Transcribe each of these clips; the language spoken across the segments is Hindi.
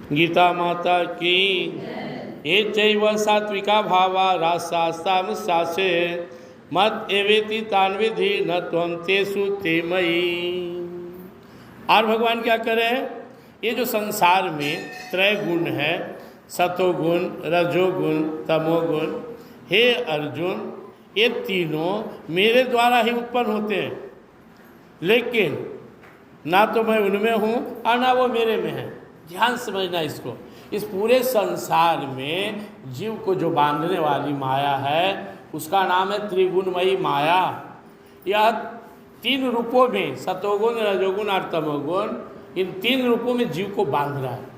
गीता माता की। ये चैव सात्विका भावा रासास्तामसासे मत एवेति तान विधि न त्वं तेषु ते मयि। और भगवान क्या करें, ये जो संसार में त्रय गुण है, सतोगुण, रजोगुण, तमोगुण, हे अर्जुन ये तीनों मेरे द्वारा ही उत्पन्न होते हैं, लेकिन ना तो मैं उनमें हूँ और ना वो मेरे में है। ध्यान समझना इसको। इस पूरे संसार में जीव को जो बांधने वाली माया है उसका नाम है त्रिगुणमयी माया। यह तीन रूपों में, सतोगुण, रजोगुण और तमोगुण, इन तीन रूपों में जीव को बांध रहा है।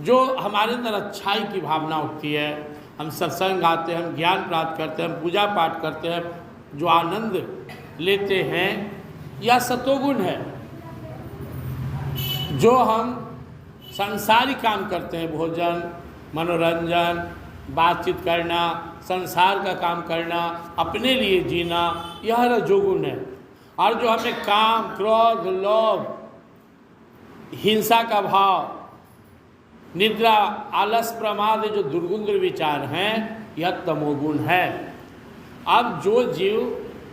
जो हमारे अंदर अच्छाई की भावना उठती है, हम सत्संग गाते हैं, हम ज्ञान प्राप्त करते हैं, हम पूजा पाठ करते हैं, जो आनंद लेते हैं, यह सतोगुण है। जो हम संसारी काम करते हैं, भोजन, मनोरंजन, बातचीत करना, संसार का काम करना, अपने लिए जीना, यह रजोगुण है। और जो हमें काम, क्रोध, लोभ, हिंसा का भाव, निद्रा, आलस, प्रमाद, जो दुर्गुण विचार हैं, यह तमोगुण है। अब जो जीव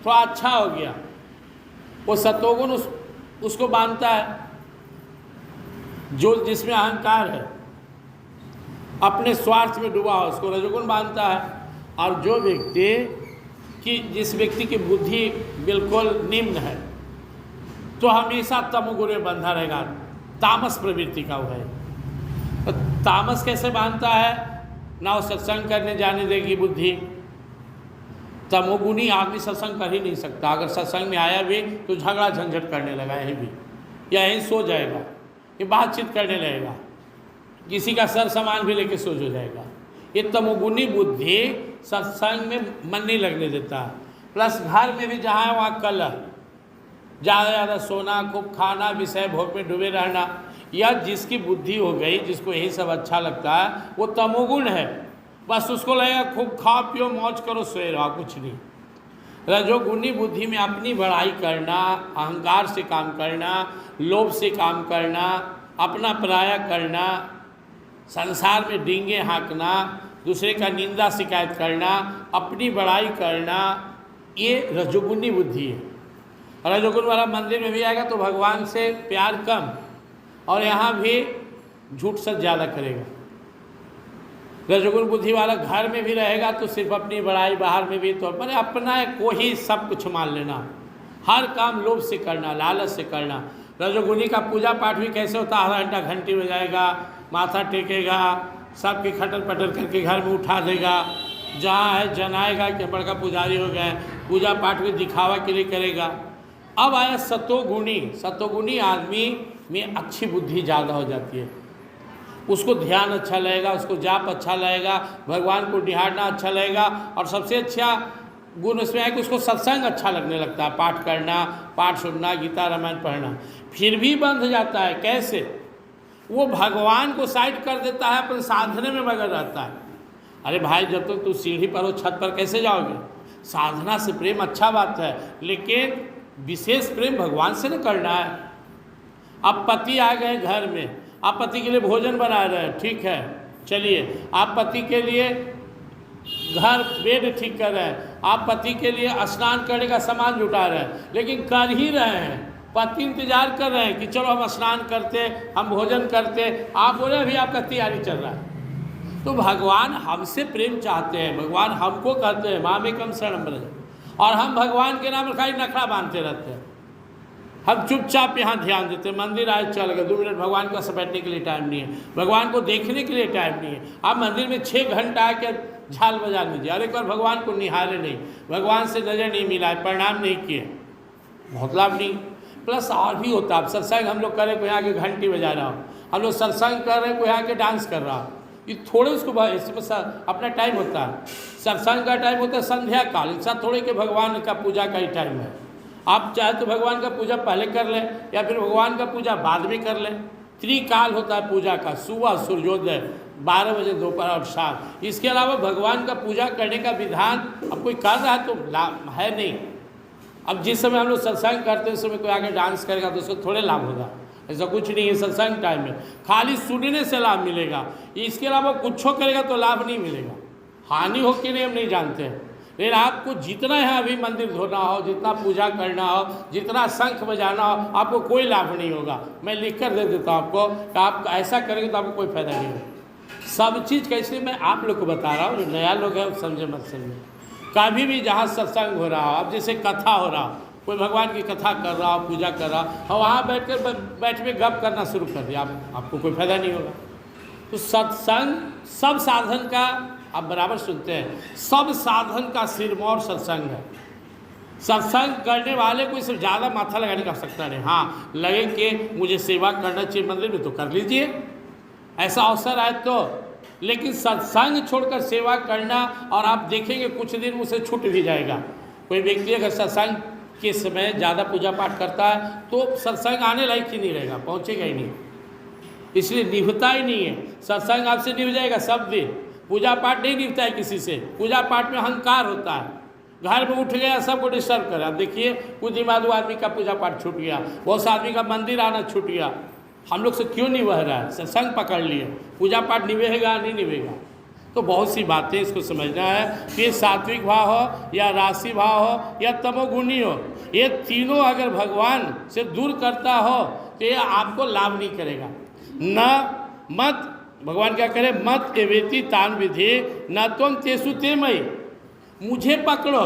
थोड़ा अच्छा हो गया, वो सतोगुण उसको बांधता है। जो जिसमें अहंकार है, अपने स्वार्थ में डूबा हो, उसको रजोगुण बांधता है। और जो व्यक्ति कि जिस व्यक्ति की बुद्धि बिल्कुल निम्न है, तो हमेशा तमोगुण में बंधा रहेगा, तामस प्रवृत्ति का वो है। तो तामस कैसे बांधता है, ना वो सत्संग करने जाने देगी बुद्धि। तमोगुणी आदमी सत्संग कर ही नहीं सकता। अगर सत्संग में आया भी तो झगड़ा झंझट करने लगा, यहीं भी, या यहीं सो जाएगा, ये बातचीत करने लगेगा, किसी का सर सामान भी लेके सो जो जाएगा। ये तमोगुणी बुद्धि सत्संग में मन नहीं लगने देता। प्लस घर में भी जहाँ है वहाँ कलह, ज़्यादा ज़्यादा सोना, खूब खाना, विषय भोग में डूबे रहना, या जिसकी बुद्धि हो गई, जिसको यही सब अच्छा लगता है, वो तमोगुण है। बस उसको लगेगा खूब खा पियो, मौज करो, सोए रहो, कुछ नहीं। रजोगुणी बुद्धि में अपनी बड़ाई करना, अहंकार से काम करना, लोभ से काम करना, अपना पराया करना, संसार में डींगे हाँकना, दूसरे का निंदा शिकायत करना, अपनी बड़ाई करना, ये रजोगुणी बुद्धि है। रजोगुण वाला मंदिर में भी आएगा तो भगवान से प्यार कम, और यहाँ भी झूठ सच ज़्यादा करेगा। रजोगुण बुद्धि वाला घर में भी रहेगा तो सिर्फ अपनी बड़ाई, बाहर में भी तो मैंने अपना को ही सब कुछ मान लेना, हर काम लोभ से करना, लालच से करना। रजोगुणी का पूजा पाठ भी कैसे होता है, आधा घंटा घंटी बजाएगा, माथा टेकेगा, सबकी खटर पटर करके घर में उठा देगा, जहाँ है जनाएगा कि बड़का पुजारी हो गए, पूजा पाठ भी दिखावा के लिए करेगा। अब आया सतोगुणी। सतोगुणी आदमी में अच्छी बुद्धि ज़्यादा हो जाती है, उसको ध्यान अच्छा लगेगा, उसको जाप अच्छा लगेगा, भगवान को निहारना अच्छा लगेगा, और सबसे अच्छा गुण उसमें है कि उसको सत्संग अच्छा लगने लगता है, पाठ करना, पाठ सुनना, गीता रामायण पढ़ना। फिर भी बंध जाता है। कैसे? वो भगवान को साइड कर देता है, अपन साधने में मगन रहता है। अरे भाई, जब तक तू सीढ़ी पर हो, छत पर कैसे जाओगे? साधना से प्रेम अच्छा बात है, लेकिन विशेष प्रेम भगवान से न करना है। अब पति आ गए घर में, आप पति के लिए भोजन बना रहे हैं, ठीक है, चलिए। आप पति के लिए घर बेड ठीक कर रहे हैं, आप पति के लिए स्नान करने का सामान जुटा रहे हैं, लेकिन कर ही रहे हैं, पति इंतजार कर रहे हैं कि चलो हम स्नान करते, हम भोजन करते, आप बोले अभी आपका तैयारी चल रहा है। तो भगवान हमसे प्रेम चाहते हैं, भगवान हमको कहते हैं मामेकम शरणं व्रज, और हम भगवान के नाम पर खाली नखरा बांधते रहते हैं। हम चुपचाप यहाँ ध्यान देते हैं, मंदिर आए चल गए, 2 मिनट भगवान को बैठने के लिए टाइम नहीं है, भगवान को देखने के लिए टाइम नहीं है। आप मंदिर में 6 घंटा आकर झाल बजा लीजिए, और एक बार भगवान को निहारे नहीं, भगवान से नज़र नहीं मिला, प्रणाम नहीं किए, बहुत लाभ नहीं। प्लस और भी होता है, सत्संग हम लोग करें, कोई आके घंटी बजा रहा हो, हम लोग सत्संग कर रहे हैं, कोई आके डांस कर रहा हो, ये थोड़े उसको अपना टाइम होता है। सत्संग का टाइम होता है संध्या काल, ऐसा थोड़े कि भगवान का पूजा का ही टाइम है। आप चाहे तो भगवान का पूजा पहले कर लें, या फिर भगवान का पूजा बाद में कर लें। त्रिकाल होता है पूजा का, सुबह सूर्योदय, 12 बजे, दोपहर और शाम। इसके अलावा भगवान का पूजा करने का विधान अब कोई कर रहा है तो लाभ है नहीं। अब जिस समय हम लोग सत्संग करते हैं उस समय कोई आगे डांस करेगा तो उसको थोड़े लाभ होगा। ऐसा कुछ नहीं है सत्संग टाइम में, खाली सुनने से लाभ मिलेगा, इसके अलावा कुछ करेगा तो लाभ नहीं मिलेगा। हानि हो कि नहीं हम नहीं जानते हैं, लेकिन आपको जितना यहाँ अभी मंदिर धोना हो, जितना पूजा करना हो, जितना शंख बजाना हो, आपको कोई लाभ नहीं होगा। मैं लिख कर दे देता हूँ आपको कि आप ऐसा करेंगे तो आपको कोई फायदा नहीं होगा। सब चीज़ कैसे मैं आप लोग को बता रहा हूँ, जो नया लोग हैं समझे मत समझे। कभी भी जहाँ सत्संग हो रहा हो, अब जैसे कथा हो रहा हो, कोई भगवान की कथा कर रहा हो, पूजा कर रहा हो, और वहाँ बैठ के गप करना शुरू कर दिया, आपको कोई फायदा नहीं होगा। तो सत्संग सब साधन का, आप बराबर सुनते हैं, सब साधन का सिरमौर सत्संग है। सत्संग करने वाले को इससे ज़्यादा माथा लगाने की आवश्यकता नहीं। हाँ, लगे कि मुझे सेवा करना चाहिए मंदिर में तो कर लीजिए, ऐसा अवसर आए तो। लेकिन सत्संग छोड़कर सेवा करना, और आप देखेंगे कुछ दिन उसे छूट भी जाएगा। कोई व्यक्ति अगर सत्संग के समय ज़्यादा पूजा पाठ करता है तो सत्संग आने लायक ही नहीं रहेगा, पहुँचेगा ही नहीं, इसलिए निभता ही नहीं है। सत्संग आपसे निभ जाएगा सब दिन, पूजा पाठ नहीं निभता है किसी से। पूजा पाठ में अहंकार होता है, घर में उठ गया सबको डिस्टर्ब कर। आप देखिए कुछ दिमाग आदमी का पूजा पाठ छूट गया, बहुत से आदमी का मंदिर आना छूट गया। हम लोग से क्यों नहीं बह रहा है? सत्संग पकड़ लिए, पूजा पाठ निभेगा नहीं निभेगा। तो बहुत सी बातें इसको समझना है कि सात्विक भाव हो या राशि भाव हो या तमोगुणी हो, ये तीनों अगर भगवान से दूर करता हो तो ये आपको लाभ नहीं करेगा। न मत, भगवान क्या करे, मत एवेति तान विधि न तुम तेसु ते मई, मुझे पकड़ो,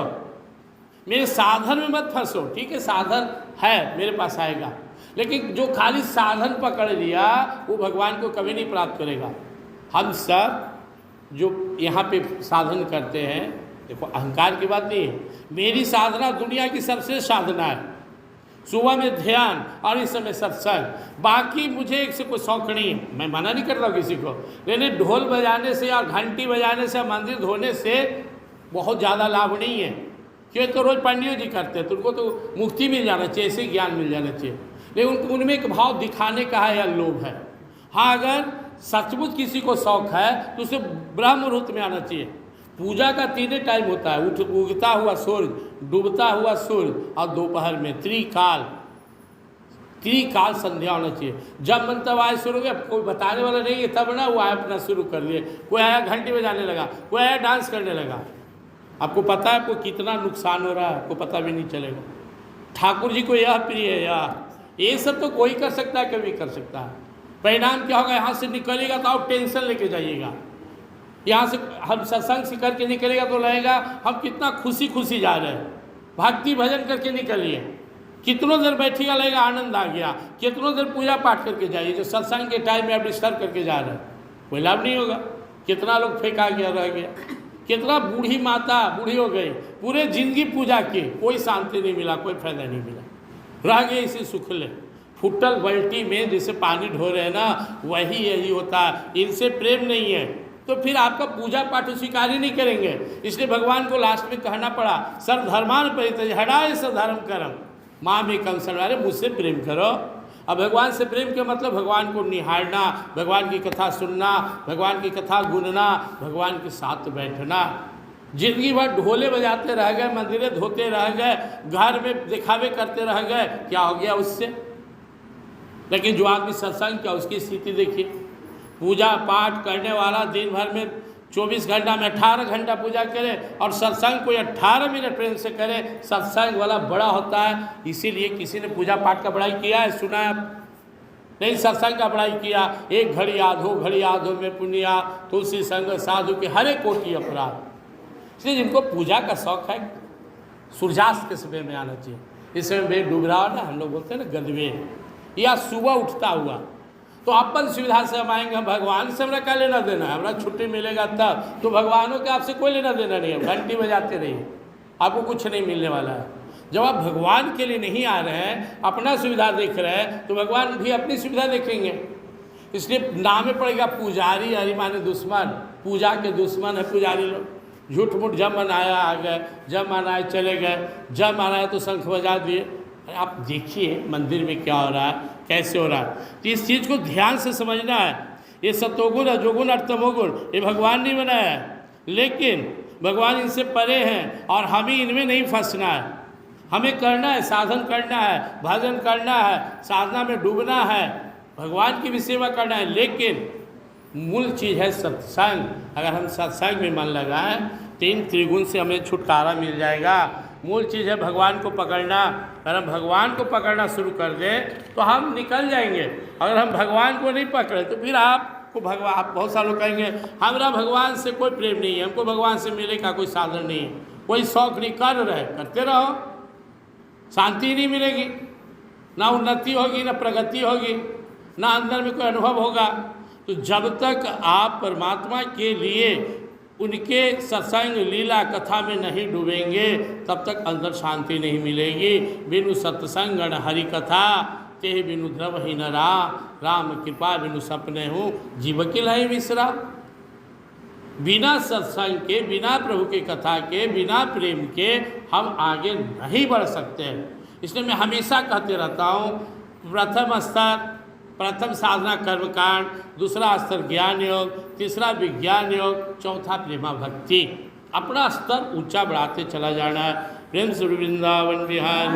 मेरे साधन में मत फंसो। ठीक है, साधन है मेरे पास आएगा, लेकिन जो खाली साधन पकड़ लिया वो भगवान को कभी नहीं प्राप्त करेगा। हम सब जो यहाँ पे साधन करते हैं, देखो अहंकार की बात नहीं है, मेरी साधना दुनिया की सबसे साधना है। सुबह में ध्यान और इस समय सत्संग, बाकी मुझे एक से कोई शौक नहीं है। मैं मना नहीं कर रहा हूँ किसी को, लेकिन ढोल बजाने से और घंटी बजाने से, मंदिर धोने से बहुत ज़्यादा लाभ नहीं है। क्यों? तो रोज़ पंडित जी करते हैं, तो उनको तो मुक्ति मिल जाना चाहिए, ऐसे ज्ञान मिल जाना चाहिए, लेकिन उनमें एक भाव दिखाने का है या लोभ है। हाँ, अगर सचमुच किसी को शौक है तो उसे ब्रह्म मुहूर्त में आना चाहिए। पूजा का 3 टाइम होता है, उगता हुआ सूर्य, डूबता हुआ सूर्य और दोपहर में त्रिकाल संध्या होना चाहिए। जब मन तब आए शुरू हो, कोई बताने वाला नहीं है, तब ना वो आए अपना शुरू कर लिए। कोई आया घंटी बजाने लगा, कोई आया डांस करने लगा। आपको पता है आपको कितना नुकसान हो रहा है, आपको पता भी नहीं चलेगा। ठाकुर जी को यह प्रिय है, ये सब तो कोई कर सकता है, कभी कर सकता है। परिणाम क्या होगा? यहाँ से निकलेगा तो आप टेंशन लेके जाइएगा। यहाँ से हम सत्संग से करके निकलेगा तो लगेगा हम कितना खुशी खुशी जा रहे हैं। भक्ति भजन करके निकलिए, कितनों देर बैठिएगा लगेगा आनंद आ गया। कितनों देर पूजा पाठ करके जाइए, जो सत्संग के टाइम में आप डिस्टर्ब करके जा रहे हैं, कोई लाभ नहीं होगा। कितना लोग फेंका गया, रह गया, कितना बूढ़ी माता बूढ़ी हो गई, पूरे जिंदगी पूजा की, कोई शांति नहीं मिला, कोई फायदा नहीं मिला, रह गए इसी सुखले। फुटल बल्टी में जैसे पानी ढो रहे हैं ना, वही यही होता है। इनसे प्रेम नहीं है तो फिर आपका पूजा पाठ स्वीकार ही नहीं करेंगे। इसलिए भगवान को लास्ट में कहना पड़ा, सर्वधर्मान परित्यज हटाए सर्वधर्म कर्म माँ में कंसल, अरे मुझसे प्रेम करो। अब भगवान से प्रेम के मतलब भगवान को निहारना, भगवान की कथा सुनना, भगवान की कथा गुनना, भगवान के साथ बैठना। जिंदगी भर ढोले बजाते रह गए, मंदिरें धोते रह गए, घर में दिखावे करते रह गए, क्या हो गया उससे? लेकिन जो आदमी सत्संग किया उसकी स्थिति देखिए, पूजा पाठ करने वाला दिन भर में 24 घंटा में 18 घंटा पूजा करे, और सत्संग कोई 18 मिनट प्रेम से करे, सत्संग वाला बड़ा होता है। इसीलिए किसी ने पूजा पाठ का बड़ाई किया है, सुना है नहीं? सत्संग का बड़ाई किया, 1 घड़ी आधो घड़ी आधो में पुण्या, तुलसी संग साधु के हरे कोटि अपराध। इसलिए जिनको पूजा का शौक है, सूर्यास्त के समय में आना चाहिए। इस समय बेग डूब रहा हो ना, हम लोग बोलते हैं ना गदवे, या सुबह उठता हुआ, तो अपन सुविधा से हम आएंगे। हम भगवान से हमारा क्या लेना देना है? हमारा छुट्टी मिलेगा तब, तो भगवानों के आपसे कोई लेना देना नहीं है। घंटी बजाते रहिए, आपको कुछ नहीं मिलने वाला है। जब आप भगवान के लिए नहीं आ रहे हैं, अपना सुविधा देख रहे हैं, तो भगवान भी अपनी सुविधा देखेंगे। इसलिए नाम में पड़ेगा पुजारी, हरि माने दुश्मन, पूजा के दुश्मन है पुजारी लोग। झूठ मूठ जब मन आया आ गए, जब मन आए चले गए, जब मन आया तो शंख बजा दिए। आप देखिए मंदिर में क्या हो रहा है, कैसे हो रहा है। तो इस चीज़ को ध्यान से समझना है। ये सतोगुण रजोगुण और तमोगुण ये भगवान नहीं बनाया है, लेकिन भगवान इनसे परे हैं और हमें इनमें नहीं फंसना है। हमें करना है, साधन करना है, भजन करना है, साधना में डूबना है, भगवान की भी सेवा करना है, लेकिन मूल चीज़ है सत्संग। अगर हम सत्संग में मन लगाएं, 3 त्रिगुण से हमें छुटकारा मिल जाएगा। मूल चीज़ है भगवान को पकड़ना। अगर हम भगवान को पकड़ना शुरू कर दें तो हम निकल जाएंगे। अगर हम भगवान को नहीं पकड़े तो फिर आपको भगवान, आप बहुत सारे लोग कहेंगे हमारा भगवान से कोई प्रेम नहीं है, हमको भगवान से मिलने का कोई साधन नहीं है, कोई शौक नहीं, कर रहे करते रहो, शांति नहीं मिलेगी, ना उन्नति होगी, ना प्रगति होगी, ना अंदर में कोई अनुभव होगा। तो जब तक आप परमात्मा के लिए उनके सत्संग लीला कथा में नहीं डूबेंगे तब तक अंदर शांति नहीं मिलेगी। बिनु सत्संग हरि कथा ते बिनु द्रवहि न राम कृपा बिनु सपने हूँ जीव किल है विसरा। बिना सत्संग के, बिना प्रभु के कथा के, बिना प्रेम के हम आगे नहीं बढ़ सकते हैं। इसलिए मैं हमेशा कहते रहता हूँ, प्रथम स्तर, प्रथम साधना कर्मकांड, दूसरा स्तर ज्ञान योग, तीसरा विज्ञान योग, चौथा प्रेमा भक्ति। अपना स्तर ऊंचा बढ़ाते चला जाना है। प्रेम से वृंदावन बिहार।